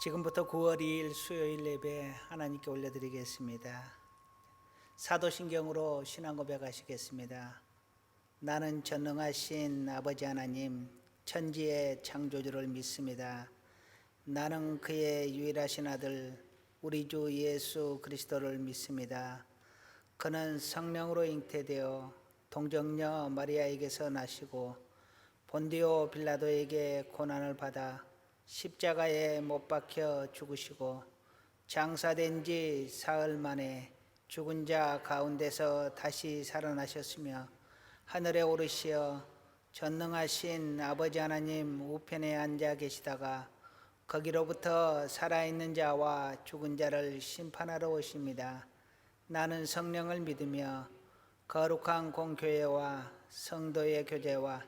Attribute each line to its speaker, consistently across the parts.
Speaker 1: 지금부터 9월 2일 수요일 예배 하나님께 올려드리겠습니다. 사도신경으로 신앙 고백하시겠습니다. 나는 전능하신 아버지 하나님, 천지의 창조주를 믿습니다. 나는 그의 유일하신 아들 우리 주 예수 그리스도를 믿습니다. 그는 성령으로 잉태되어 동정녀 마리아에게서 나시고 본디오 빌라도에게 고난을 받아 십자가에 못 박혀 죽으시고 장사된 지 사흘 만에 죽은 자 가운데서 다시 살아나셨으며 하늘에 오르시어 전능하신 아버지 하나님 우편에 앉아 계시다가 거기로부터 살아있는 자와 죽은 자를 심판하러 오십니다. 나는 성령을 믿으며 거룩한 공교회와 성도의 교제와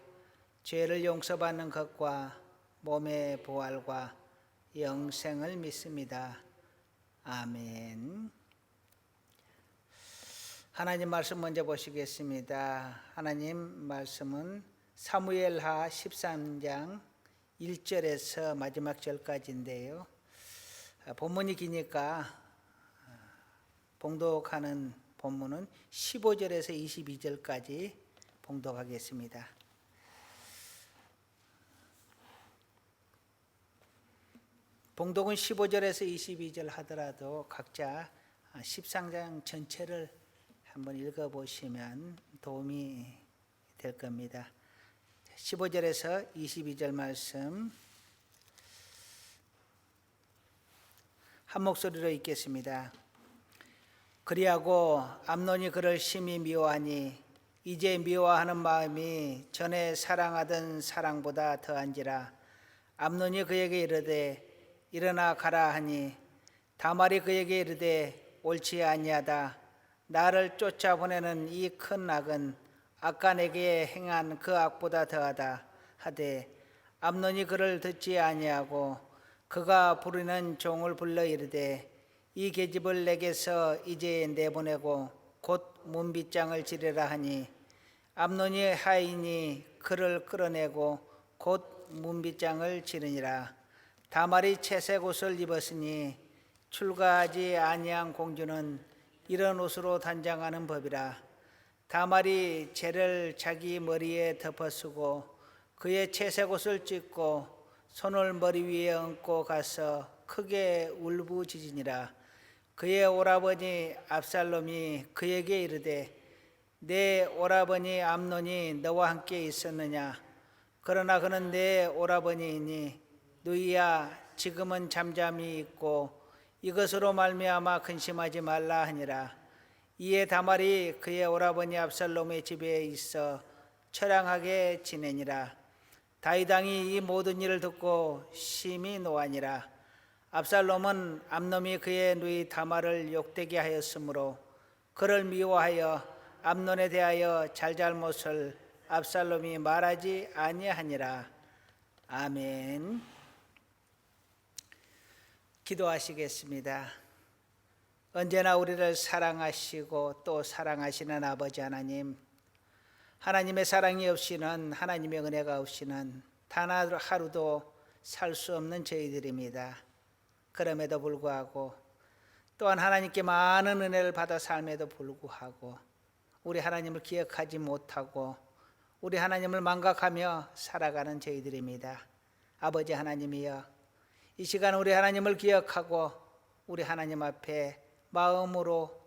Speaker 1: 죄를 용서받는 것과 몸의 부활과 영생을 믿습니다. 아멘. 하나님 말씀 먼저 보시겠습니다. 하나님 말씀은 사무엘하 13장 1절에서 마지막 절까지인데요. 본문이 기니까 봉독하는 본문은 15절에서 22절까지 봉독하겠습니다. 봉독은 15절에서 22절 하더라도 각자 13장 전체를 한번 읽어보시면 도움이 될 겁니다. 15절에서 22절 말씀 한 목소리로 읽겠습니다. 그리하고 암논이 그를 심히 미워하니 이제 미워하는 마음이 전에 사랑하던 사랑보다 더한지라. 암논이 그에게 이르되 일어나 가라 하니 다말이 그에게 이르되 옳지 아니하다. 나를 쫓아보내는 이 큰 악은 아까 내게 행한 그 악보다 더하다 하되 암논이 그를 듣지 아니하고 그가 부르는 종을 불러 이르되 이 계집을 내게서 이제 내보내고 곧 문빗장을 지르라 하니 암논이 하인이 그를 끌어내고 곧 문빗장을 지르니라. 다말이 채색 옷을 입었으니 출가하지 아니한 공주는 이런 옷으로 단장하는 법이라. 다말이 재를 자기 머리에 덮어쓰고 그의 채색 옷을 찢고 손을 머리 위에 얹고 가서 크게 울부짖으니라. 그의 오라버니 압살롬이 그에게 이르되 내 오라버니 암논이 너와 함께 있었느냐? 그러나 그는 내 오라버니이니 누이야 지금은 잠잠히 있고 이것으로 말미암아 근심하지 말라 하니라. 이에 다말이 그의 오라버니 압살롬의 집에 있어 처량하게 지내니라. 다윗 왕이 이 모든 일을 듣고 심히 노하니라. 압살롬은 암논이 그의 누이 다말을 욕되게 하였으므로 그를 미워하여 암논에 대하여 잘잘못을 압살롬이 말하지 아니하니라. 아멘. 기도하시겠습니다. 언제나 우리를 사랑하시고 또 사랑하시는 아버지 하나님, 하나님의 사랑이 없이는, 하나님의 은혜가 없이는 단 하루도 살 수 없는 저희들입니다. 그럼에도 불구하고 또한 하나님께 많은 은혜를 받아 삶에도 불구하고 우리 하나님을 기억하지 못하고 우리 하나님을 망각하며 살아가는 저희들입니다. 아버지 하나님이여, 이 시간 우리 하나님을 기억하고 우리 하나님 앞에 마음으로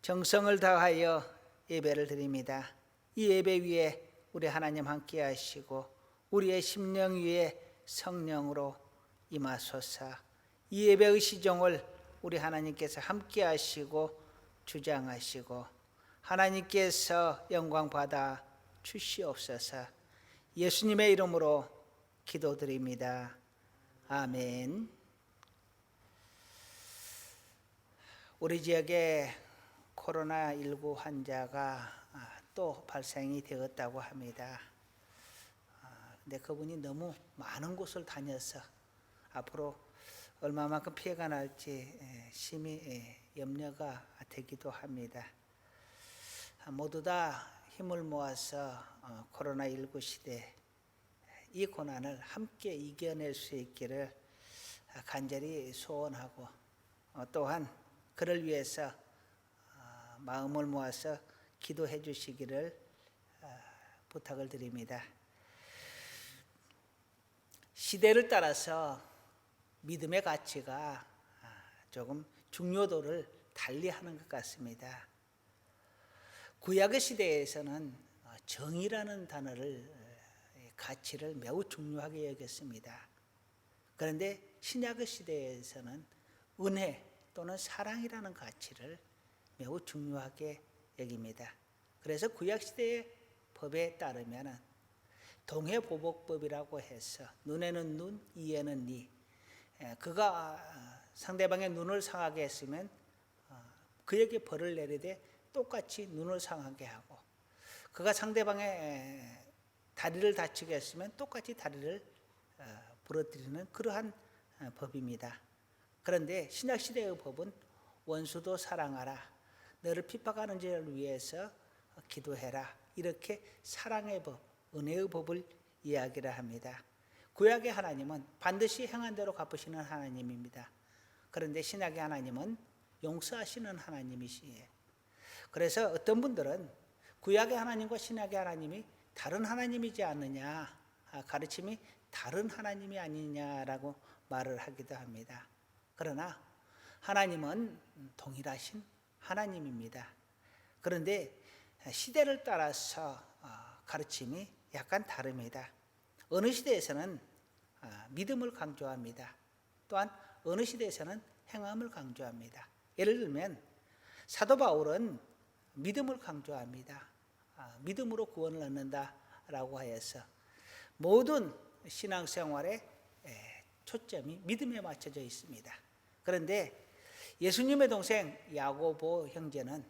Speaker 1: 정성을 다하여 예배를 드립니다. 이 예배 위에 우리 하나님 함께 하시고 우리의 심령 위에 성령으로 임하소서. 이 예배의 시종을 우리 하나님께서 함께 하시고 주장하시고 하나님께서 영광 받아 주시옵소서. 예수님의 이름으로 기도드립니다. 아멘. 우리 지역에 코로나19 환자가 또 발생이 되었다고 합니다. 근데 그분이 너무 많은 곳을 다녀서 앞으로 얼마만큼 피해가 날지 심히 염려가 되기도 합니다. 모두 다 힘을 모아서 코로나19 시대 이 고난을 함께 이겨낼 수 있기를 간절히 소원하고 또한 그를 위해서 마음을 모아서 기도해 주시기를 부탁을 드립니다. 시대를 따라서 믿음의 가치가 조금 중요도를 달리하는 것 같습니다. 구약의 시대에서는 정의라는 단어를 가치를 매우 중요하게 여겼습니다. 그런데 신약의 시대에서는 은혜 또는 사랑이라는 가치를 매우 중요하게 여깁니다. 그래서 구약 시대의 법에 따르면 동해보복법이라고 해서 눈에는 눈, 이에는 이. 그가 상대방의 눈을 상하게 했으면 그에게 벌을 내리되 똑같이 눈을 상하게 하고, 그가 상대방의 다리를 다치게 했으면 똑같이 다리를 부러뜨리는 그러한 법입니다. 그런데 신약시대의 법은 원수도 사랑하라, 너를 핍박하는 자를 위해서 기도해라, 이렇게 사랑의 법, 은혜의 법을 이야기를 합니다. 구약의 하나님은 반드시 행한 대로 갚으시는 하나님입니다. 그런데 신약의 하나님은 용서하시는 하나님이시에요. 그래서 어떤 분들은 구약의 하나님과 신약의 하나님이 다른 하나님이지 않느냐, 가르침이 다른 하나님이 아니냐라고 말을 하기도 합니다. 그러나 하나님은 동일하신 하나님입니다. 그런데 시대를 따라서 가르침이 약간 다릅니다. 어느 시대에서는 믿음을 강조합니다. 또한 어느 시대에서는 행함을 강조합니다. 예를 들면 사도 바울은 믿음을 강조합니다. 믿음으로 구원을 얻는다라고 하여서 모든 신앙생활의 초점이 믿음에 맞춰져 있습니다. 그런데 예수님의 동생 야고보 형제는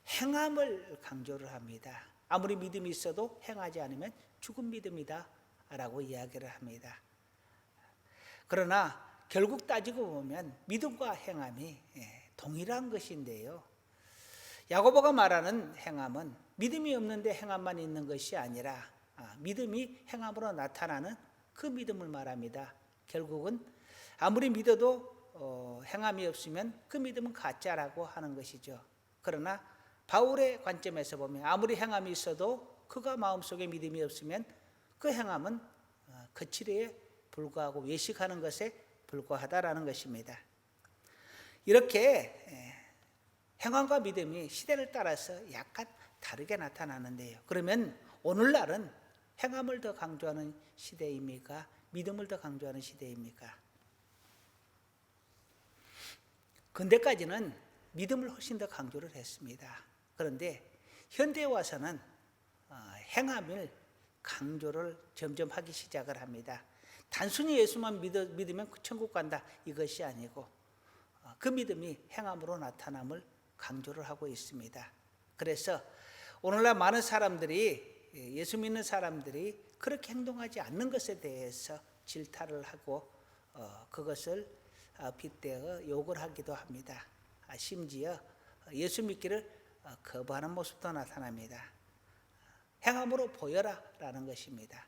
Speaker 1: 행함을 강조를 합니다. 아무리 믿음이 있어도 행하지 않으면 죽은 믿음이다 라고 이야기를 합니다. 그러나 결국 따지고 보면 믿음과 행함이 동일한 것인데요, 야고보가 말하는 행함은 믿음이 없는데 행함만 있는 것이 아니라 믿음이 행함으로 나타나는 그 믿음을 말합니다. 결국은 아무리 믿어도 행함이 없으면 그 믿음은 가짜라고 하는 것이죠. 그러나 바울의 관점에서 보면 아무리 행함이 있어도 그가 마음속에 믿음이 없으면 그 행함은 거칠에 불과하고 외식하는 것에 불과하다라는 것입니다. 이렇게 행함과 믿음이 시대를 따라서 약간 다르게 나타나는데요, 그러면 오늘날은 행함을 더 강조하는 시대입니까? 믿음을 더 강조하는 시대입니까? 근대까지는 믿음을 훨씬 더 강조를 했습니다. 그런데 현대에 와서는 행함을 강조를 점점 하기 시작을 합니다. 단순히 예수만 믿으면 천국 간다, 이것이 아니고 그 믿음이 행함으로 나타남을 강조를 하고 있습니다. 그래서 오늘날 많은 사람들이, 예수 믿는 사람들이 그렇게 행동하지 않는 것에 대해서 질타를 하고 그것을 빗대어 욕을 하기도 합니다. 심지어 예수 믿기를 거부하는 모습도 나타납니다. 행함으로 보여라 라는 것입니다.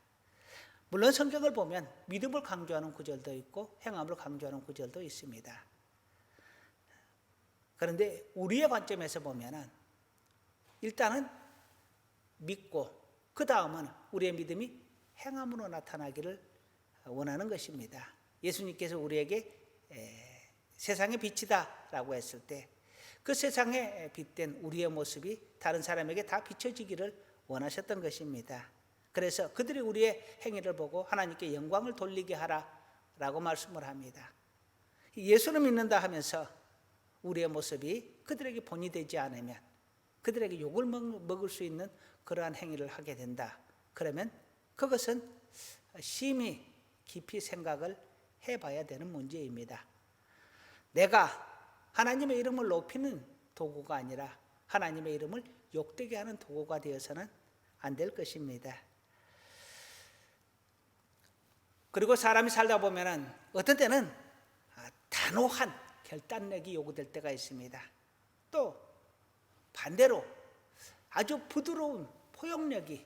Speaker 1: 물론 성경을 보면 믿음을 강조하는 구절도 있고 행함을 강조하는 구절도 있습니다. 그런데 우리의 관점에서 보면 일단은 믿고 그 다음은 우리의 믿음이 행함으로 나타나기를 원하는 것입니다. 예수님께서 우리에게 세상의 빛이다 라고 했을 때 그 세상에 빛된 우리의 모습이 다른 사람에게 다 비춰지기를 원하셨던 것입니다. 그래서 그들이 우리의 행위를 보고 하나님께 영광을 돌리게 하라라고 말씀을 합니다. 예수를 믿는다 하면서 우리의 모습이 그들에게 본이 되지 않으면, 그들에게 욕을 먹을 수 있는 그러한 행위를 하게 된다. 그러면 그것은 심히 깊이 생각을 해봐야 되는 문제입니다. 내가 하나님의 이름을 높이는 도구가 아니라 하나님의 이름을 욕되게 하는 도구가 되어서는 안 될 것입니다. 그리고 사람이 살다 보면 어떤 때는 단호한 결단력이 요구될 때가 있습니다. 또 반대로 아주 부드러운 포용력이,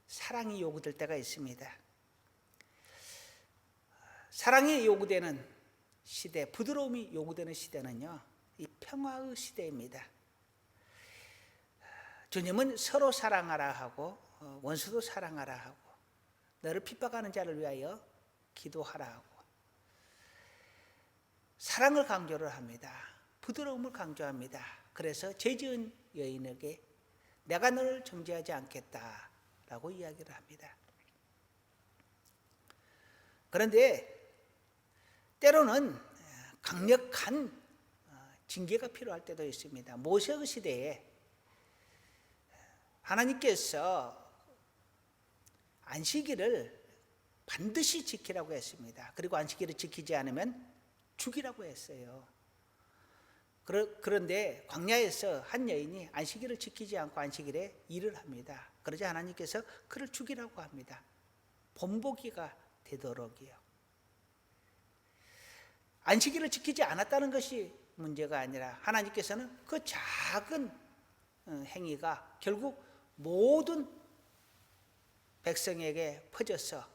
Speaker 1: 사랑이 요구될 때가 있습니다. 사랑이 요구되는 시대, 부드러움이 요구되는 시대는요, 이 평화의 시대입니다. 주님은 서로 사랑하라 하고 원수도 사랑하라 하고 너를 핍박하는 자를 위하여 기도하라 하고 사랑을 강조를 합니다. 부드러움을 강조합니다. 그래서 죄 지은 여인에게 내가 너를 정죄하지 않겠다라고 이야기를 합니다. 그런데 때로는 강력한 징계가 필요할 때도 있습니다. 모세의 시대에 하나님께서 안식일을 반드시 지키라고 했습니다. 그리고 안식일을 지키지 않으면 죽이라고 했어요. 그런데 광야에서 한 여인이 안식일을 지키지 않고 안식일에 일을 합니다. 그러자 하나님께서 그를 죽이라고 합니다. 본보기가 되도록이요. 안식일을 지키지 않았다는 것이 문제가 아니라 하나님께서는 그 작은 행위가 결국 모든 백성에게 퍼져서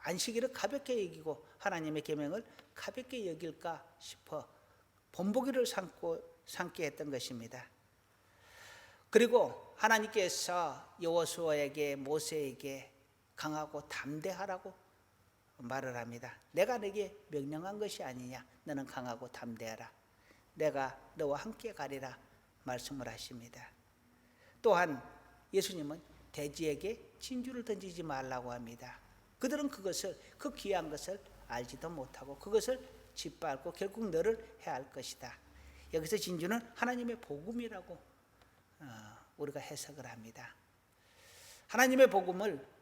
Speaker 1: 안식일을 가볍게 여기고 하나님의 계명을 가볍게 여길까 싶어 본보기를 삼게 했던 것입니다. 그리고 하나님께서 여호수아에게 모세에게 강하고 담대하라고 말을 합니다. 내가 너에게 명령한 것이 아니냐. 너는 강하고 담대하라. 내가 너와 함께 가리라 말씀을 하십니다. 또한 예수님은 돼지에게 진주를 던지지 말라고 합니다. 그들은 그것을, 그 귀한 것을 알지도 못하고 그것을 짓밟고 결국 너를 해할 것이다. 여기서 진주는 하나님의 복음이라고 우리가 해석을 합니다. 하나님의 복음을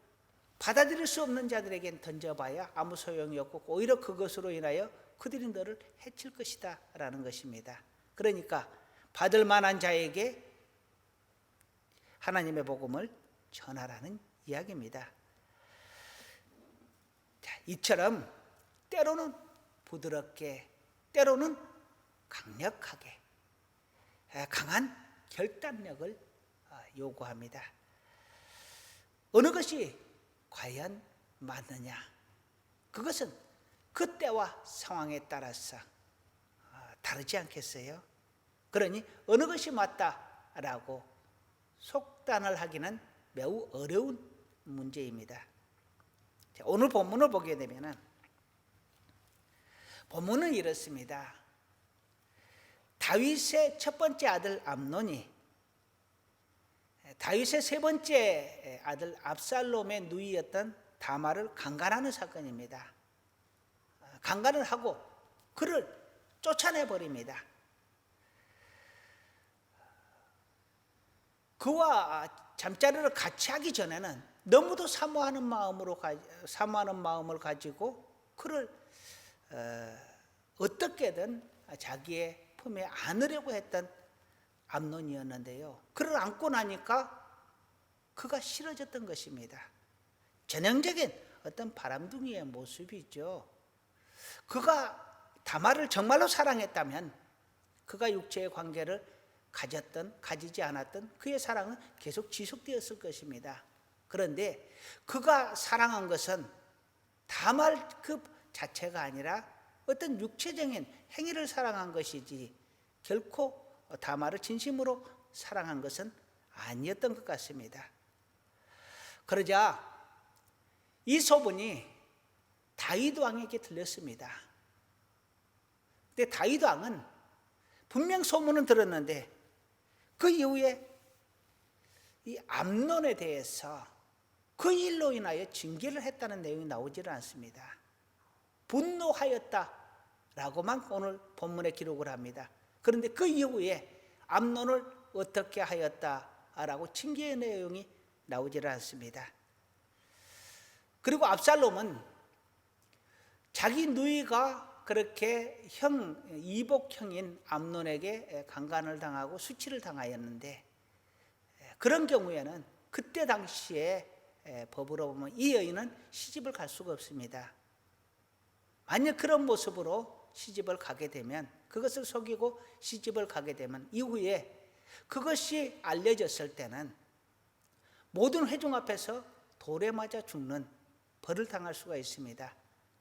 Speaker 1: 받아들일 수 없는 자들에겐 던져봐야 아무 소용이 없고 오히려 그것으로 인하여 그들이 너를 해칠 것이다 라는 것입니다. 그러니까 받을 만한 자에게 하나님의 복음을 전하라는 이야기입니다. 자, 이처럼 때로는 부드럽게, 때로는 강력하게, 강한 결단력을 요구합니다. 어느 것이 과연 맞느냐? 그것은 그때와 상황에 따라서 다르지 않겠어요? 그러니 어느 것이 맞다라고 속단을 하기는 매우 어려운 문제입니다. 자, 오늘 본문을 보게 되면은 본문은 이렇습니다. 다윗의 첫 번째 아들 암논이 다윗의 세 번째 아들 압살롬의 누이였던 다말을 강간하는 사건입니다. 강간을 하고 그를 쫓아내 버립니다. 그와 잠자리를 같이 하기 전에는 너무도 사모하는 마음을 가지고 그를 어떻게든 자기의 품에 안으려고 했던 암논이었는데요. 그를 안고 나니까 그가 싫어졌던 것입니다. 전형적인 어떤 바람둥이의 모습이죠. 그가 다말을 정말로 사랑했다면 그가 육체의 관계를 가지지 않았던 그의 사랑은 계속 지속되었을 것입니다. 그런데 그가 사랑한 것은 다말 그 자체가 아니라 어떤 육체적인 행위를 사랑한 것이지 결코 다말을 진심으로 사랑한 것은 아니었던 것 같습니다. 그러자 이 소문이 다윗 왕에게 들렸습니다. 근데 다윗 왕은 분명 소문은 들었는데 그 이후에 이 암논에 대해서 그 일로 인하여 징계를 했다는 내용이 나오지를 않습니다. 분노하였다라고만 오늘 본문에 기록을 합니다. 그런데 그 이후에 암논을 어떻게 하였다라고 징계의 내용이 나오지를 않습니다. 그리고 압살롬은 자기 누이가 그렇게 이복형인 암논에게 강간을 당하고 수치를 당하였는데 그런 경우에는 그때 당시에 법으로 보면 이 여인은 시집을 갈 수가 없습니다. 만약 그런 모습으로 시집을 가게 되면 그것을 속이고 시집을 가게 되면 이후에 그것이 알려졌을 때는 모든 회중 앞에서 돌에 맞아 죽는 벌을 당할 수가 있습니다.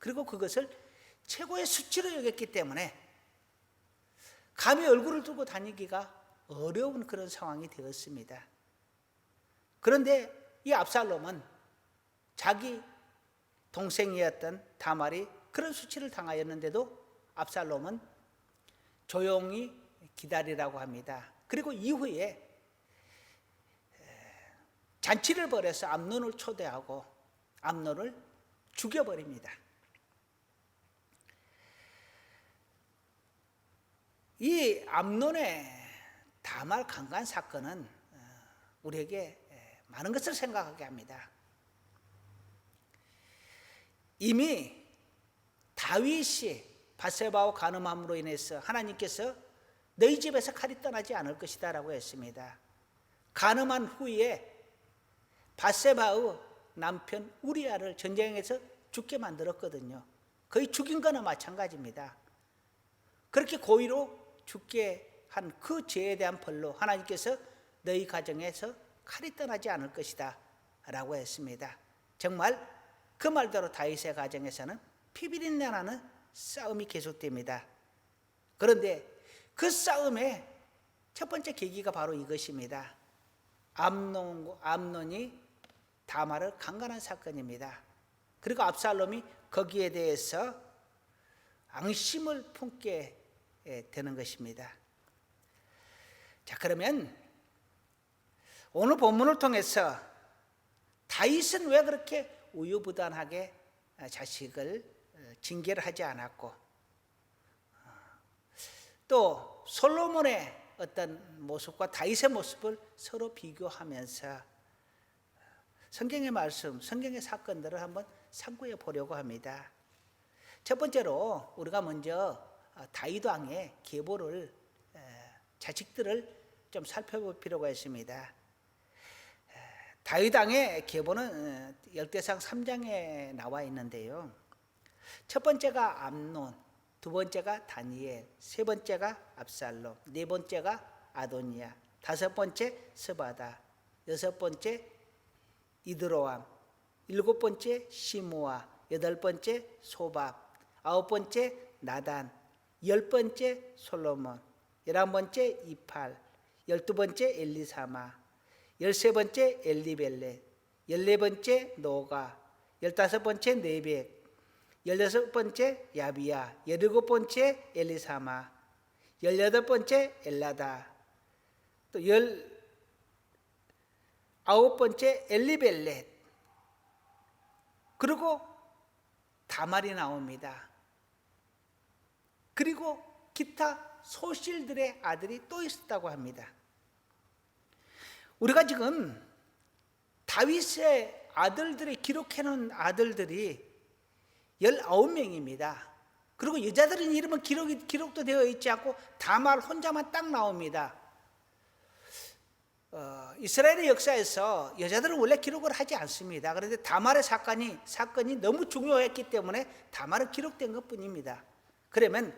Speaker 1: 그리고 그것을 최고의 수치로 여겼기 때문에 감히 얼굴을 들고 다니기가 어려운 그런 상황이 되었습니다. 그런데 이 압살롬은 자기 동생이었던 다말이 그런 수치를 당하였는데도 압살롬은 조용히 기다리라고 합니다. 그리고 이후에 잔치를 벌여서 암논을 초대하고 암논을 죽여버립니다. 이 암논의 다말 강간 사건은 우리에게 많은 것을 생각하게 합니다. 이미 다윗이 밧세바와 간음함으로 인해서 하나님께서 너희 집에서 칼이 떠나지 않을 것이다 라고 했습니다. 간음한 후에 밧세바의 남편 우리아를 전쟁에서 죽게 만들었거든요. 거의 죽인 거나 마찬가지입니다. 그렇게 고의로 죽게 한 그 죄에 대한 벌로 하나님께서 너희 가정에서 칼이 떠나지 않을 것이다 라고 했습니다. 정말 그 말대로 다윗의 가정에서는 피비린내 나는 싸움이 계속됩니다. 그런데 그 싸움의 첫 번째 계기가 바로 이것입니다. 암논이 다말을 강간한 사건입니다. 그리고 압살롬이 거기에 대해서 앙심을 품게 되는 것입니다. 자, 그러면 오늘 본문을 통해서 다윗은 왜 그렇게 우유부단하게 자식을 징계를 하지 않았고, 또 솔로몬의 어떤 모습과 다윗의 모습을 서로 비교하면서 성경의 말씀, 성경의 사건들을 한번 참고해 보려고 합니다. 첫 번째로 우리가 먼저 다윗 왕의 계보를, 자식들을 좀 살펴볼 필요가 있습니다. 다윗 왕의 계보는 열대상 3장에 나와 있는데요. 첫 번째가 암논, 두 번째가 다니엘, 세 번째가 압살롬, 네 번째가 아도니아, 다섯 번째 스바다, 여섯 번째 이드로암, 일곱 번째 시므아, 여덟 번째 소밥, 아홉 번째 나단, 열 번째 솔로몬, 11번째 이팔, 12번째 엘리사마, 13번째 엘리벨렛, 14번째 노가, 15번째 네벡, 16번째 야비야, 17번째 엘리사마, 18번째 엘라다, 또 19번째 엘리벨렛, 그리고 다말이 나옵니다. 그리고 기타 소실들의 아들이 또 있었다고 합니다. 우리가 지금 다윗의 아들들이 기록해놓은 아들들이 19명입니다. 그리고 여자들은 이름은 기록도 되어 있지 않고 다말 혼자만 딱 나옵니다. 이스라엘의 역사에서 여자들은 원래 기록을 하지 않습니다. 그런데 다말의 사건이 너무 중요했기 때문에 다말은 기록된 것뿐입니다. 그러면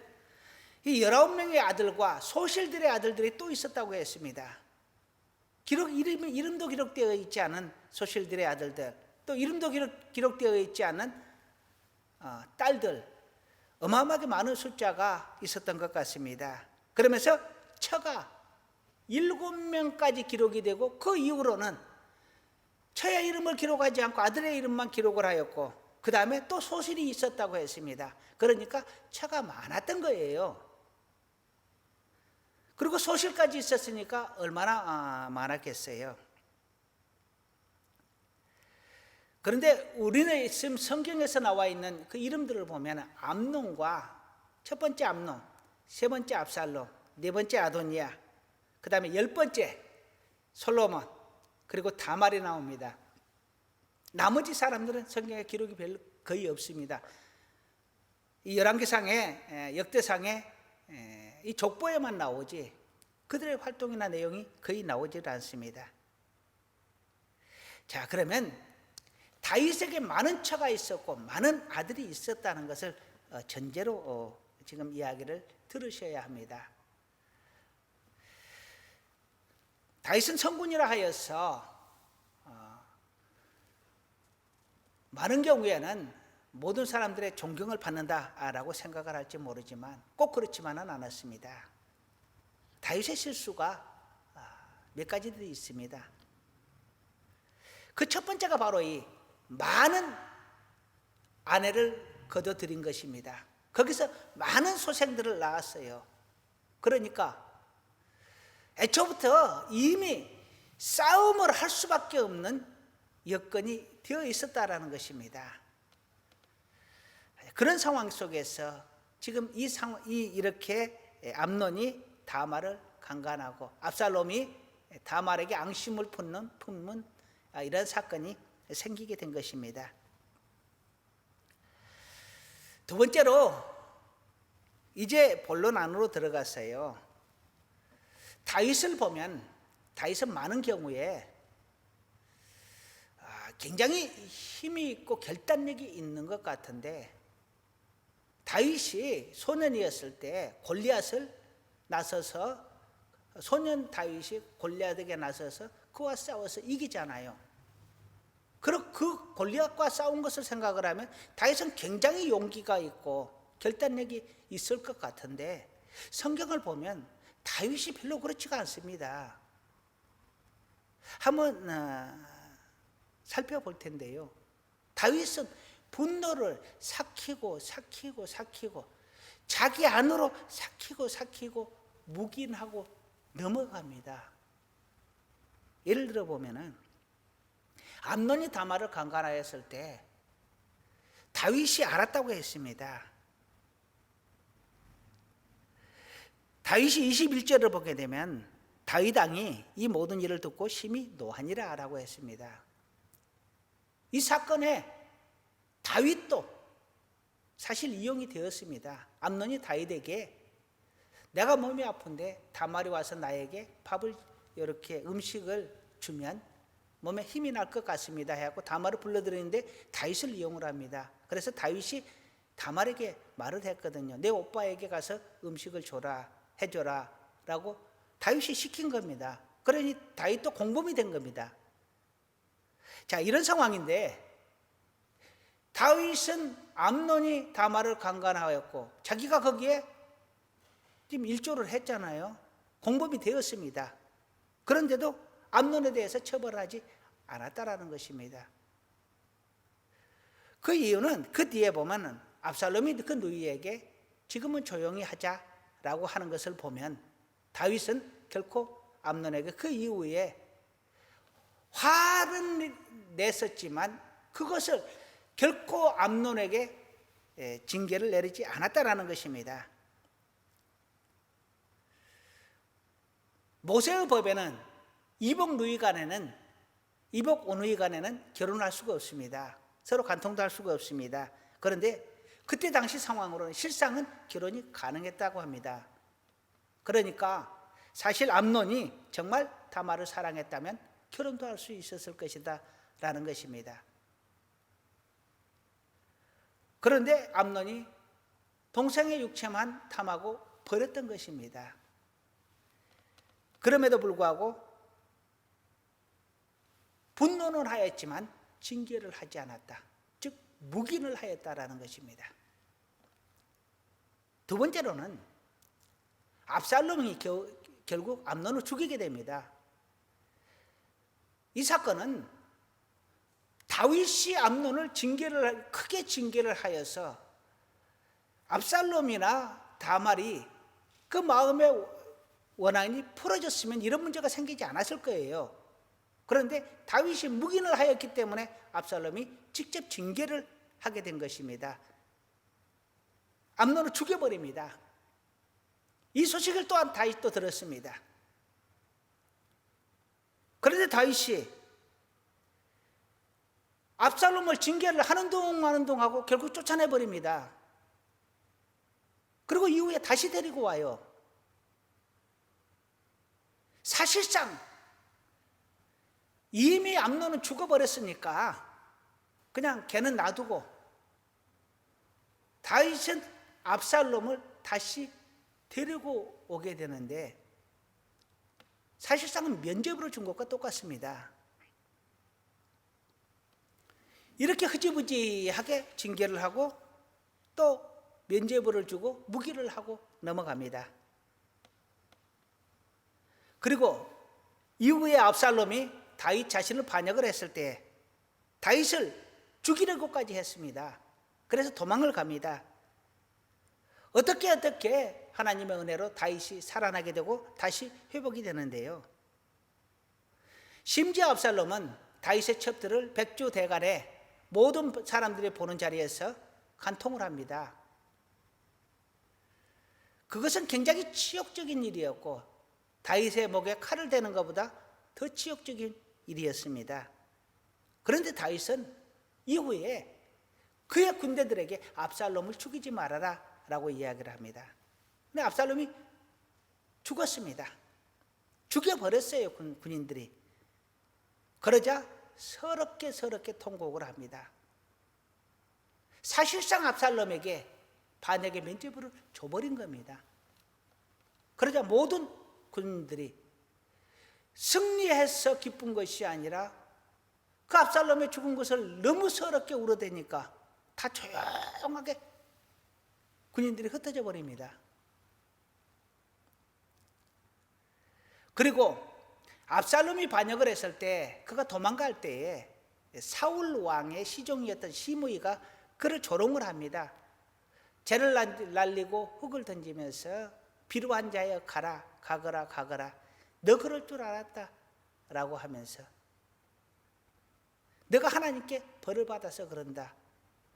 Speaker 1: 이 19명의 아들과 소실들의 아들들이 또 있었다고 했습니다. 이름도 기록되어 있지 않은 소실들의 아들들, 또 이름도 기록되어 있지 않은 딸들, 어마어마하게 많은 숫자가 있었던 것 같습니다. 그러면서 처가 7명까지 기록이 되고, 그 이후로는 처의 이름을 기록하지 않고 아들의 이름만 기록을 하였고, 그 다음에 또 소실이 있었다고 했습니다. 그러니까 처가 많았던 거예요. 그리고 소실까지 있었으니까 얼마나 많았겠어요. 그런데 우리는 지금 성경에서 나와 있는 그 이름들을 보면 암논과 첫 번째 암논, 세 번째 압살롬, 네 번째 아도니아, 그 다음에 10번째 솔로몬, 그리고 다말이 나옵니다. 나머지 사람들은 성경에 기록이 별로 거의 없습니다. 이 열왕기상에, 역대상에 이 족보에만 나오지 그들의 활동이나 내용이 거의 나오지 않습니다. 자, 그러면 다윗에게 많은 처가 있었고 많은 아들이 있었다는 것을 전제로 지금 이야기를 들으셔야 합니다. 다윗은 성군이라 하여서 많은 경우에는 모든 사람들의 존경을 받는다라고 생각을 할지 모르지만 꼭 그렇지만은 않았습니다. 다윗의 실수가 몇 가지들이 있습니다. 그 첫 번째가 바로 이 많은 아내를 거둬들인 것입니다. 거기서 많은 소생들을 낳았어요. 그러니까 애초부터 이미 싸움을 할 수밖에 없는 여건이 되어 있었다라는 것입니다. 그런 상황 속에서 지금 이렇게 암논이 다말을 강간하고 압살롬이 다말에게 앙심을 품는 이런 사건이 생기게 된 것입니다. 두 번째로 이제 본론 안으로 들어갔어요. 다윗을 보면 다윗은 많은 경우에 굉장히 힘이 있고 결단력이 있는 것 같은데 다윗이 소년이었을 때 골리앗을 나서서 소년 다윗이 골리앗에게 나서서 그와 싸워서 이기잖아요. 그리고 그 골리앗과 싸운 것을 생각을 하면 다윗은 굉장히 용기가 있고 결단력이 있을 것 같은데 성경을 보면 다윗이 별로 그렇지가 않습니다. 한번 살펴볼 텐데요. 다윗은 분노를 삭히고 자기 안으로 삭히고 묵인하고 넘어갑니다. 예를 들어 보면은 암논이 다말을 강간하였을 때 다윗이 알았다고 했습니다. 다윗이 21절을 보게 되면 다윗 왕이 이 모든 일을 듣고 심히 노하니라 라고 했습니다. 이 사건에 다윗도 사실 이용이 되었습니다. 암논이 다윗에게 내가 몸이 아픈데 다말이 와서 나에게 밥을 이렇게 음식을 주면 몸에 힘이 날 것 같습니다 해갖고 다말을 불러들이는데 다윗을 이용을 합니다. 그래서 다윗이 다말에게 말을 했거든요. 내 오빠에게 가서 음식을 해줘라 라고 다윗이 시킨 겁니다. 그러니 다윗도 공범이 된 겁니다. 자, 이런 상황인데 다윗은 암논이 다말을 강간하였고 자기가 거기에 지금 일조를 했잖아요. 공범이 되었습니다. 그런데도 암논에 대해서 처벌하지 않았다라는 것입니다. 그 이유는 그 뒤에 보면은 압살롬이 그 누이에게 지금은 조용히 하자라고 하는 것을 보면 다윗은 결코 암논에게 그 이후에 화는 냈었지만 그것을 결코 암논에게 징계를 내리지 않았다라는 것입니다. 모세의 법에는 이복 누이 간에는 이복 오누이 간에는 결혼할 수가 없습니다. 서로 간통도 할 수가 없습니다. 그런데 그때 당시 상황으로는 실상은 결혼이 가능했다고 합니다. 그러니까 사실 암논이 정말 다말을 사랑했다면 결혼도 할 수 있었을 것이다 라는 것입니다. 그런데 암논이 동생의 육체만 탐하고 버렸던 것입니다. 그럼에도 불구하고 분노는 하였지만 징계를 하지 않았다. 즉 묵인을 하였다라는 것입니다. 두 번째로는 압살롬이 결국 암논을 죽이게 됩니다. 이 사건은 다윗이 암논을 크게 징계를 하여서 압살롬이나 다말이 그 마음의 원한이 풀어졌으면 이런 문제가 생기지 않았을 거예요. 그런데 다윗이 묵인을 하였기 때문에 압살롬이 직접 징계를 하게 된 것입니다. 암논을 죽여버립니다. 이 소식을 또한 다윗도 들었습니다. 그런데 다윗이 압살롬을 징계를 하는 둥 마는 둥 하고 결국 쫓아내버립니다. 그리고 이후에 다시 데리고 와요. 사실상 이미 암논은 죽어버렸으니까 그냥 걔는 놔두고 다윗은 압살롬을 다시 데리고 오게 되는데 사실상은 면죄부를 준 것과 똑같습니다. 이렇게 흐지부지하게 징계를 하고 또 면죄부를 주고 무기를 하고 넘어갑니다. 그리고 이후에 압살롬이 다윗 자신을 반역을 했을 때 다윗을 죽이려고까지 했습니다. 그래서 도망을 갑니다. 어떻게 하나님의 은혜로 다윗이 살아나게 되고 다시 회복이 되는데요. 심지어 압살롬은 다윗의 첩들을 백주 대간에 모든 사람들이 보는 자리에서 간통을 합니다. 그것은 굉장히 치욕적인 일이었고 다윗의 목에 칼을 대는 것보다 더 치욕적인 일이었습니다. 그런데 다윗은 이후에 그의 군대들에게 압살롬을 죽이지 말아라 라고 이야기를 합니다. 근데 압살롬이 죽었습니다. 죽여버렸어요, 군인들이. 그러자 서럽게 통곡을 합니다. 사실상 압살롬에게 반역의 면죄부를 줘버린 겁니다. 그러자 모든 군인들이 승리해서 기쁜 것이 아니라 그 압살롬의 죽은 것을 너무 서럽게 울어대니까 다 조용하게 군인들이 흩어져 버립니다. 그리고 압살롬이 반역을 했을 때 그가 도망갈 때에 사울 왕의 시종이었던 시므이가 그를 조롱을 합니다. 재를 날리고 흙을 던지면서 비루한 자여 가거라 너 그럴 줄 알았다 라고 하면서 너가 하나님께 벌을 받아서 그런다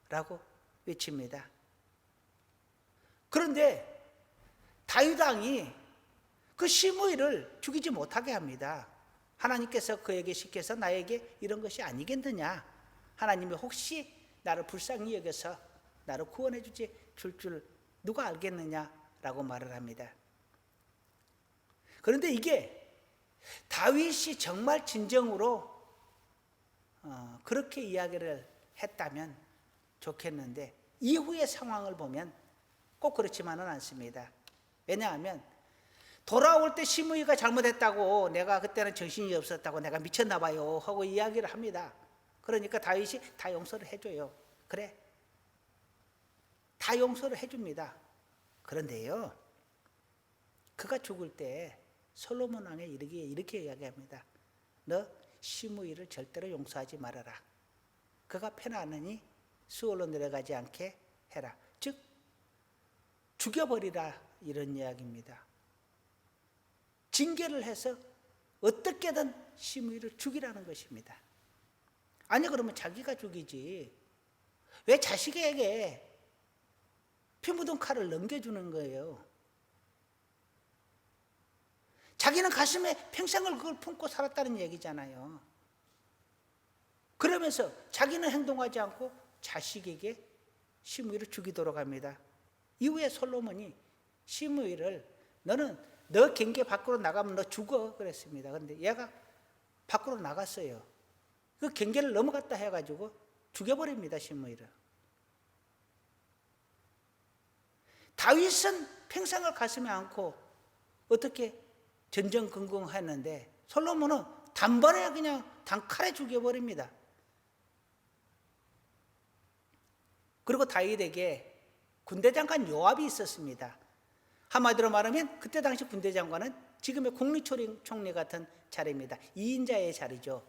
Speaker 1: 라고 외칩니다. 그런데 다윗 왕이 그 시므이를 죽이지 못하게 합니다. 하나님께서 그에게 시켜서 나에게 이런 것이 아니겠느냐, 하나님이 혹시 나를 불쌍히 여겨서 나를 구원해 줄 줄 누가 알겠느냐라고 말을 합니다. 그런데 이게 다윗이 정말 진정으로 그렇게 이야기를 했다면 좋겠는데 이후의 상황을 보면 꼭 그렇지만은 않습니다. 왜냐하면 돌아올 때 시므이가 잘못했다고, 내가 그때는 정신이 없었다고, 내가 미쳤나 봐요 하고 이야기를 합니다. 그러니까 다윗이 다 용서를 해줘요. 그래, 다 용서를 해줍니다. 그런데요, 그가 죽을 때 솔로몬 왕에 이렇게 이야기합니다. 너 시므이를 절대로 용서하지 말아라. 그가 패나느니 수월로 내려가지 않게 해라. 즉 죽여버리라, 이런 이야기입니다. 징계를 해서 어떻게든 시므이를 죽이라는 것입니다. 아니 그러면 자기가 죽이지 왜 자식에게 피 묻은 칼을 넘겨주는 거예요? 자기는 가슴에 평생을 그걸 품고 살았다는 얘기잖아요. 그러면서 자기는 행동하지 않고 자식에게 시므이를 죽이도록 합니다. 이후에 솔로몬이 시므이를 너는 너 경계 밖으로 나가면 너 죽어 그랬습니다. 그런데 얘가 밖으로 나갔어요. 그 경계를 넘어갔다 해가지고 죽여버립니다, 시므이를. 다윗은 평생을 가슴에 안고 어떻게 전전긍긍했는데 솔로몬은 단번에 그냥 단칼에 죽여버립니다. 그리고 다윗에게 군대장관 요압이 있었습니다. 한마디로 말하면 그때 당시 군대장관은 지금의 국무총리 같은 자리입니다. 2인자의 자리죠.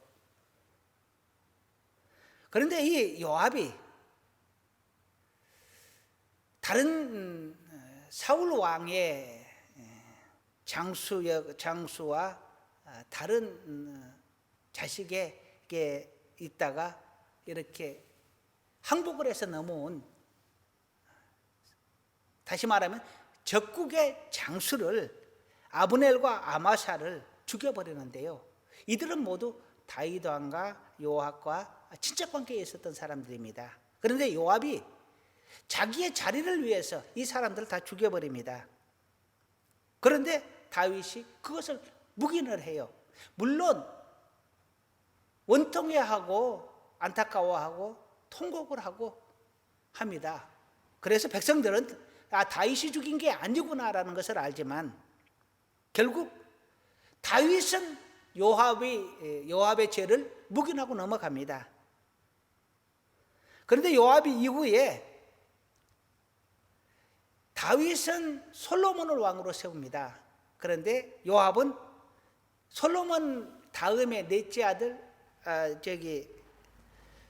Speaker 1: 그런데 이 요압이 다른 사울 왕의 장수와 다른 자식에게 있다가 이렇게 항복을 해서 넘어온, 다시 말하면 적국의 장수를 아브넬과 아마샤를 죽여버리는데요. 이들은 모두 다윗 왕과 요압과 친척 관계에 있었던 사람들입니다. 그런데 요압이 자기의 자리를 위해서 이 사람들을 다 죽여버립니다. 그런데 다윗이 그것을 묵인을 해요. 물론 원통해하고 안타까워하고 통곡을 하고 합니다. 그래서 백성들은 다윗이 죽인 게 아니구나라는 것을 알지만 결국 다윗은 요압의 죄를 묵인하고 넘어갑니다. 그런데 요압이 이후에 다윗은 솔로몬을 왕으로 세웁니다. 그런데 요압은 솔로몬 다음에 넷째 아들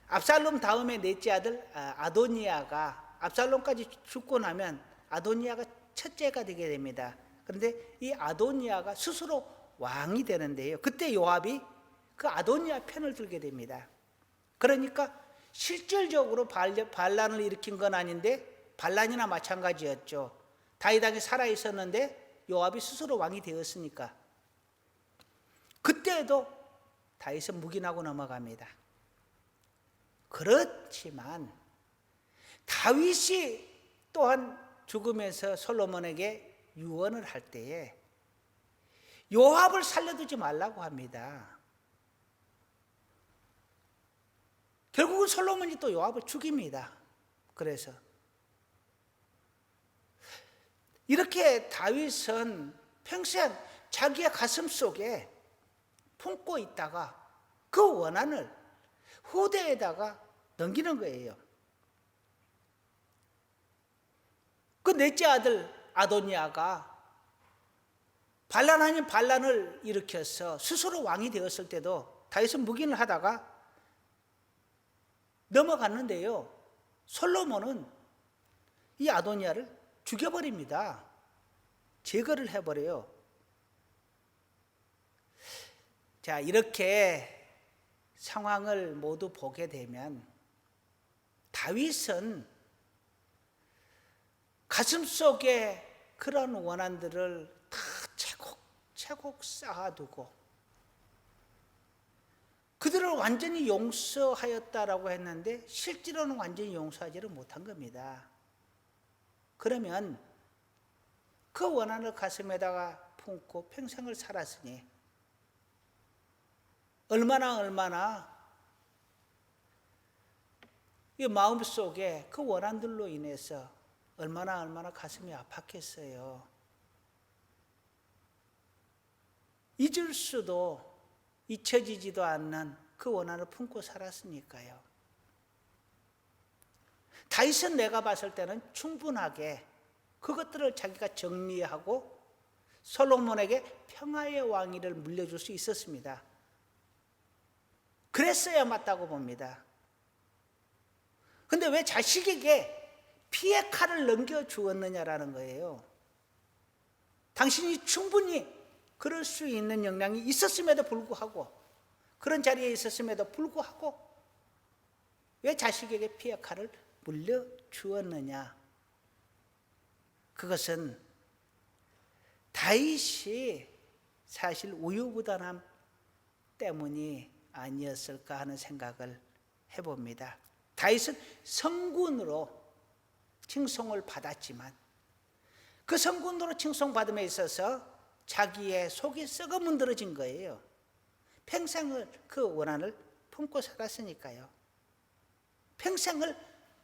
Speaker 1: 압살롬 다음에 넷째 아들 아도니아가 압살롬까지 죽고 나면 아도니아가 첫째가 되게 됩니다. 그런데 이 아도니아가 스스로 왕이 되는데요. 그때 요압이 그 아도니아 편을 들게 됩니다. 그러니까 실질적으로 반란을 일으킨 건 아닌데 반란이나 마찬가지였죠. 다윗 왕이 살아 있었는데 요압이 스스로 왕이 되었으니까 그때도 다윗은 묵인하고 넘어갑니다. 그렇지만 다윗이 또한 죽으면서 솔로몬에게 유언을 할 때에 요압을 살려두지 말라고 합니다. 결국은 솔로몬이 또 요압을 죽입니다. 그래서 이렇게 다윗은 평생 자기의 가슴 속에 품고 있다가 그 원한을 후대에다가 넘기는 거예요. 그 넷째 아들 아도니아가 반란 아닌 반란을 일으켜서 스스로 왕이 되었을 때도 다윗은 묵인을 하다가 넘어갔는데요. 솔로몬은 이 아도니아를 죽여버립니다. 제거를 해버려요. 자, 이렇게 상황을 모두 보게 되면 다윗은 가슴속에 그런 원한들을 다 차곡차곡 쌓아두고 그들을 완전히 용서하였다라고 했는데 실제로는 완전히 용서하지를 못한 겁니다. 그러면 그 원한을 가슴에다가 품고 평생을 살았으니 얼마나 이 마음속에 그 원한들로 인해서 얼마나 가슴이 아팠겠어요. 잊을 수도 잊혀지지도 않는 그 원한을 품고 살았으니까요. 다윗은 내가 봤을 때는 충분하게 그것들을 자기가 정리하고 솔로몬에게 평화의 왕위를 물려줄 수 있었습니다. 그랬어야 맞다고 봅니다. 근데 왜 자식에게 피의 칼을 넘겨주었느냐라는 거예요. 당신이 충분히 그럴 수 있는 역량이 있었음에도 불구하고 그런 자리에 있었음에도 불구하고 왜 자식에게 피의 칼을 물려주었느냐. 그것은 다윗이 사실 우유부단함 때문이 아니었을까 하는 생각을 해봅니다. 다윗은 성군으로 칭송을 받았지만 그 성군으로 칭송받음에 있어서 자기의 속이 썩어 문드러진 거예요. 평생을 그 원한을 품고 살았으니까요. 평생을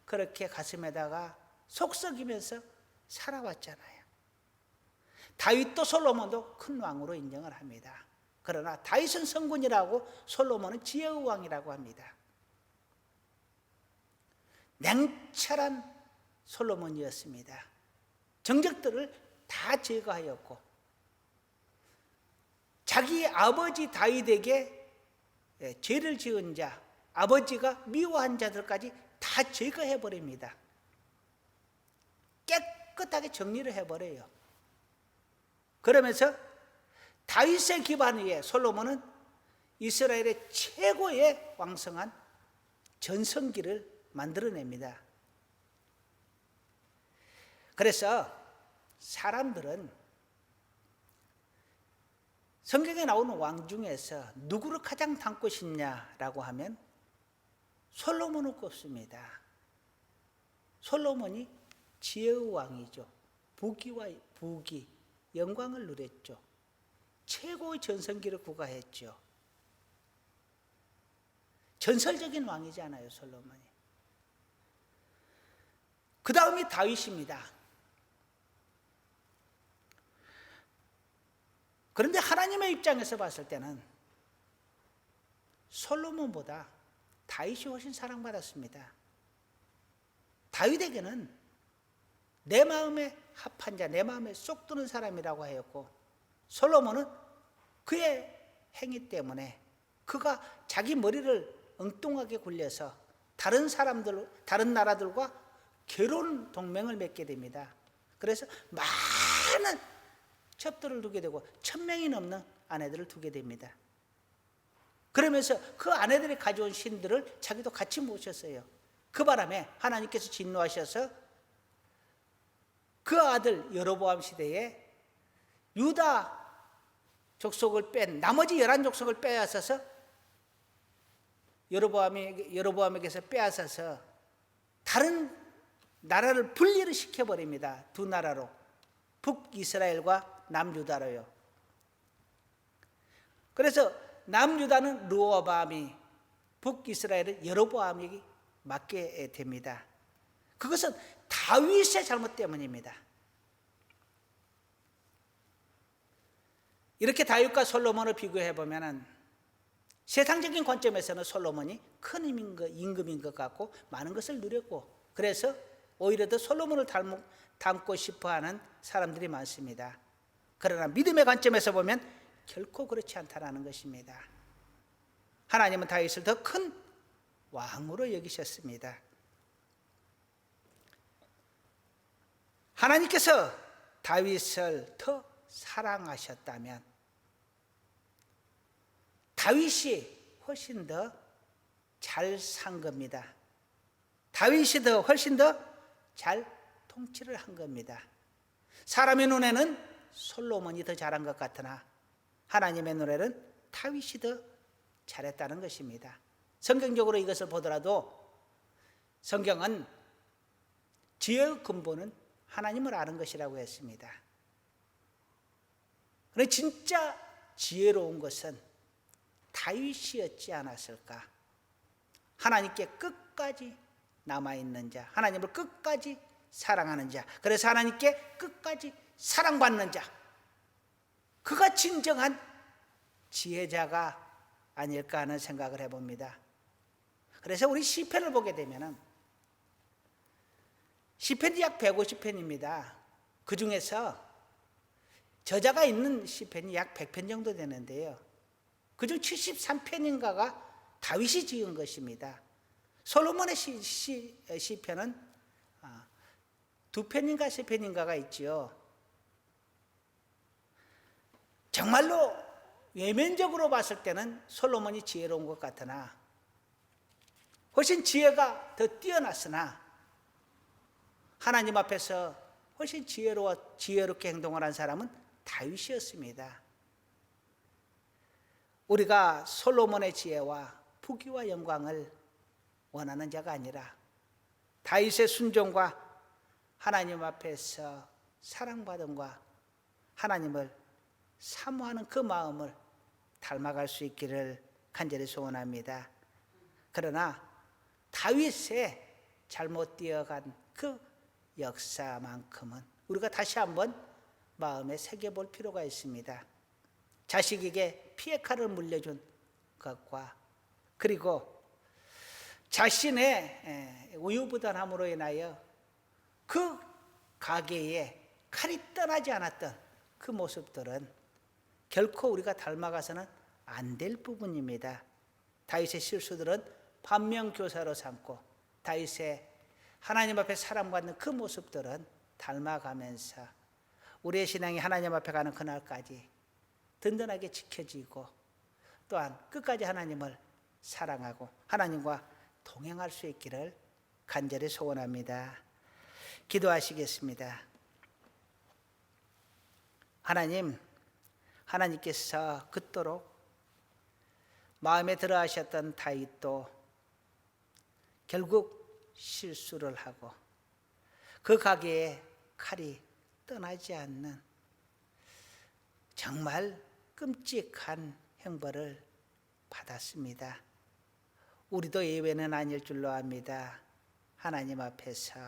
Speaker 1: 그렇게 가슴에다가 속썩이면서 살아왔잖아요. 다윗도 솔로몬도 큰 왕으로 인정을 합니다. 그러나 다윗은 성군이라고 솔로몬은 지혜의 왕이라고 합니다. 냉철한 솔로몬이었습니다. 정적들을 다 제거하였고 자기 아버지 다윗에게 죄를 지은 자, 아버지가 미워한 자들까지 다 제거해버립니다. 깨끗하게 정리를 해버려요. 그러면서 다윗의 기반 위에 솔로몬은 이스라엘의 최고의 왕성한 전성기를 만들어냅니다. 그래서 사람들은 성경에 나오는 왕 중에서 누구를 가장 닮고 싶냐라고 하면 솔로몬을 꼽습니다. 솔로몬이 지혜의 왕이죠. 부귀, 영광을 누렸죠. 최고의 전성기를 구가했죠. 전설적인 왕이잖아요, 솔로몬이. 그 다음이 다윗입니다. 그런데 하나님의 입장에서 봤을 때는 솔로몬보다 다윗이 훨씬 사랑받았습니다. 다윗에게는 내 마음에 합한 자, 내 마음에 쏙 드는 사람이라고 하였고, 솔로몬은 그의 행위 때문에 그가 자기 머리를 엉뚱하게 굴려서 다른 사람들, 다른 나라들과 결혼 동맹을 맺게 됩니다. 그래서 많은 첩들을 두게 되고 1000명이 넘는 아내들을 두게 됩니다. 그러면서 그 아내들이 가져온 신들을 자기도 같이 모셨어요. 그 바람에 하나님께서 진노하셔서 그 아들 여로보암 시대에 유다 족속을 뺀 나머지 11족속을 빼앗아서 여로보암에게서 빼앗아서 다른 나라를 분리를 시켜버립니다. 두 나라로, 북이스라엘과 남유다로요. 그래서 남유다는 르호보암이, 북이스라엘은 여로보암에게 맡게 됩니다. 그것은 다윗의 잘못 때문입니다. 이렇게 다윗과 솔로몬을 비교해 보면은 세상적인 관점에서는 솔로몬이 큰 임금인 것 같고 많은 것을 누렸고, 그래서 오히려 더 솔로몬을 닮고 싶어하는 사람들이 많습니다. 그러나 믿음의 관점에서 보면 결코 그렇지 않다는 것입니다. 하나님은 다윗을 더 큰 왕으로 여기셨습니다. 하나님께서 다윗을 더 사랑하셨다면 다윗이 훨씬 더 잘 산 겁니다. 다윗이 훨씬 더 잘 통치를 한 겁니다. 사람의 눈에는 솔로몬이 더 잘한 것 같으나 하나님의 눈에는 다윗이 더 잘했다는 것입니다. 성경적으로 이것을 보더라도 성경은 지혜의 근본은 하나님을 아는 것이라고 했습니다. 그런데 진짜 지혜로운 것은 다윗이었지 않았을까? 하나님께 끝까지 남아있는 자, 하나님을 끝까지 사랑하는 자, 그래서 하나님께 끝까지 사랑받는 자, 그가 진정한 지혜자가 아닐까 하는 생각을 해봅니다. 그래서 우리 시편을 보게 되면 시편이 약 150편입니다. 그 중에서 저자가 있는 시편이 약 100편 정도 되는데요, 그중 73편인가가 다윗이 지은 것입니다. 솔로몬의 시편은 2편인가 3편인가가 있지요. 정말로 외면적으로 봤을 때는 솔로몬이 지혜로운 것 같으나 훨씬 지혜가 더 뛰어났으나 하나님 앞에서 훨씬 지혜롭게 행동을 한 사람은 다윗이었습니다. 우리가 솔로몬의 지혜와 부귀와 영광을 원하는 자가 아니라 다윗의 순종과 하나님 앞에서 사랑받음과 하나님을 사모하는 그 마음을 닮아갈 수 있기를 간절히 소원합니다. 그러나 다윗의 잘못 뛰어간 그 역사만큼은 우리가 다시 한번 마음에 새겨볼 필요가 있습니다. 자식에게 피해칼을 물려준 것과 그리고 자신의 우유부단함으로 인하여 그 가게에 칼이 떠나지 않았던 그 모습들은 결코 우리가 닮아가서는 안 될 부분입니다. 다윗의 실수들은 반면교사로 삼고 다윗의 하나님 앞에 사랑받는 그 모습들은 닮아가면서 우리의 신앙이 하나님 앞에 가는 그날까지 든든하게 지켜지고 또한 끝까지 하나님을 사랑하고 하나님과 동행할 수 있기를 간절히 소원합니다. 기도하시겠습니다. 하나님께서 그토록 마음에 들어 하셨던 다윗도 결국 실수를 하고 그 가게에 칼이 떠나지 않는 정말 끔찍한 형벌을 받았습니다. 우리도 예외는 아닐 줄로 압니다. 하나님 앞에서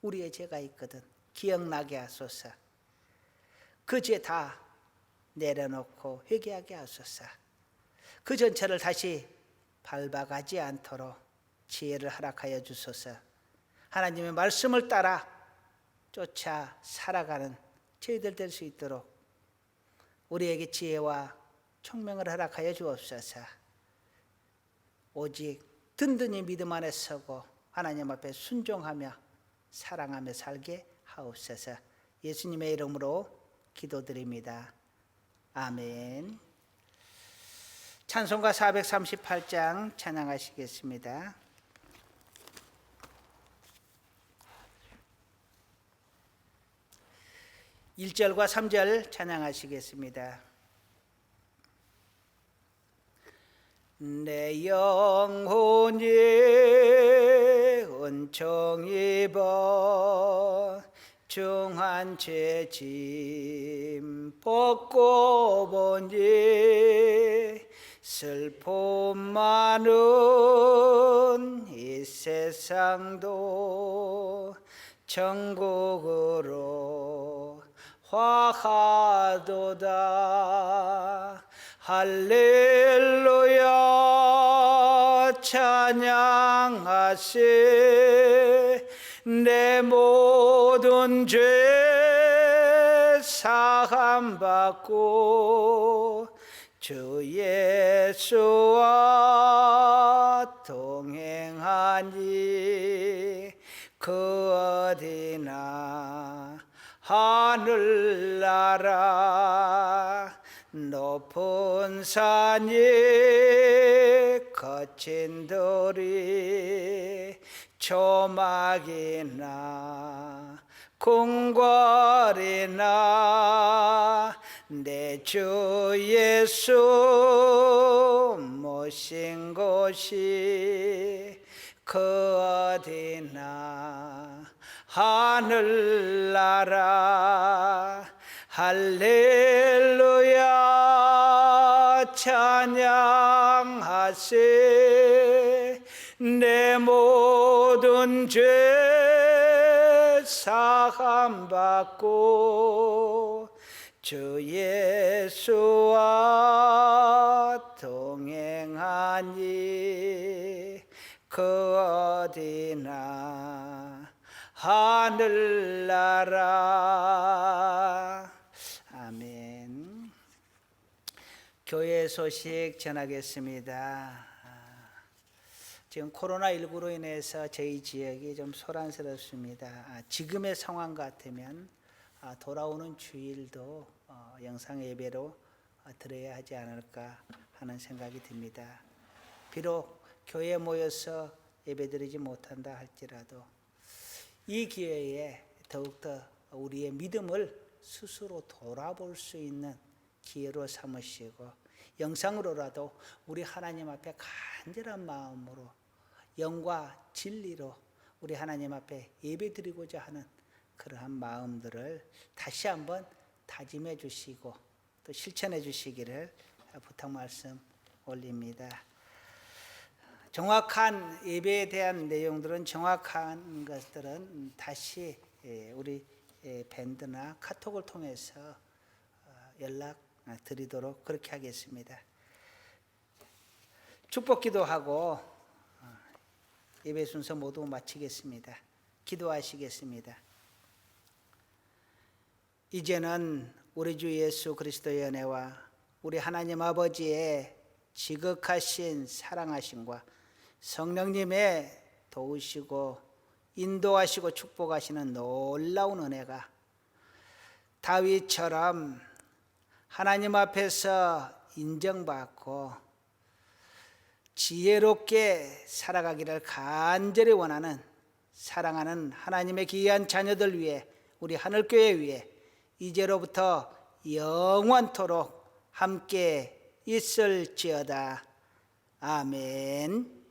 Speaker 1: 우리의 죄가 있거든 기억나게 하소서. 그 죄 다 내려놓고 회개하게 하소서. 그 전철을 다시 밟아가지 않도록 지혜를 허락하여 주소서. 하나님의 말씀을 따라 쫓아 살아가는 저희들 될 수 있도록 우리에게 지혜와 총명을 허락하여 주옵소서. 오직 든든히 믿음 안에 서고 하나님 앞에 순종하며 사랑하며 살게 하옵소서. 예수님의 이름으로 기도드립니다. 아멘. 찬송가 438장 찬양하시겠습니다. 1절과 3절 찬양하시겠습니다. 내 영혼이 은총 입어 중한 죄짐 벗고 보니 슬픔 많은 이 세상도 천국으로 화하도다. 할렐루야 찬양하세. 내 모든 죄 사함받고 주 예수와 동행하니 그 어디나 하늘나라 높은 산이 거친 돌이 조막이나 궁궐이나 내 주 예수 모신 곳이 그 어디나 하늘나라. 할렐루야 찬양하세. 내 모든 죄 사함받고 주 예수와 동행하니 그 어디나 하늘나라. 아멘. 교회 소식 전하겠습니다. 지금 코로나19로 인해서 저희 지역이 좀 소란스럽습니다. 지금의 상황 같으면 돌아오는 주일도 영상 예배로 드려야 하지 않을까 하는 생각이 듭니다. 비록 교회에 모여서 예배드리지 못한다 할지라도 이 기회에 더욱더 우리의 믿음을 스스로 돌아볼 수 있는 기회로 삼으시고 영상으로라도 우리 하나님 앞에 간절한 마음으로 영과 진리로 우리 하나님 앞에 예배드리고자 하는 그러한 마음들을 다시 한번 다짐해 주시고 또 실천해 주시기를 부탁 말씀 올립니다. 정확한 예배에 대한 내용들은 정확한 것들은 다시 우리 밴드나 카톡을 통해서 연락 드리도록 그렇게 하겠습니다. 축복 기도하고 예배 순서 모두 마치겠습니다. 기도하시겠습니다. 이제는 우리 주 예수 그리스도의 은혜와 우리 하나님 아버지의 지극하신 사랑하심과 성령님의 도우시고 인도하시고 축복하시는 놀라운 은혜가 다윗처럼 하나님 앞에서 인정받고 지혜롭게 살아가기를 간절히 원하는 사랑하는 하나님의 귀한 자녀들 위해 우리 하늘교회 위해 이제로부터 영원토록 함께 있을지어다. 아멘.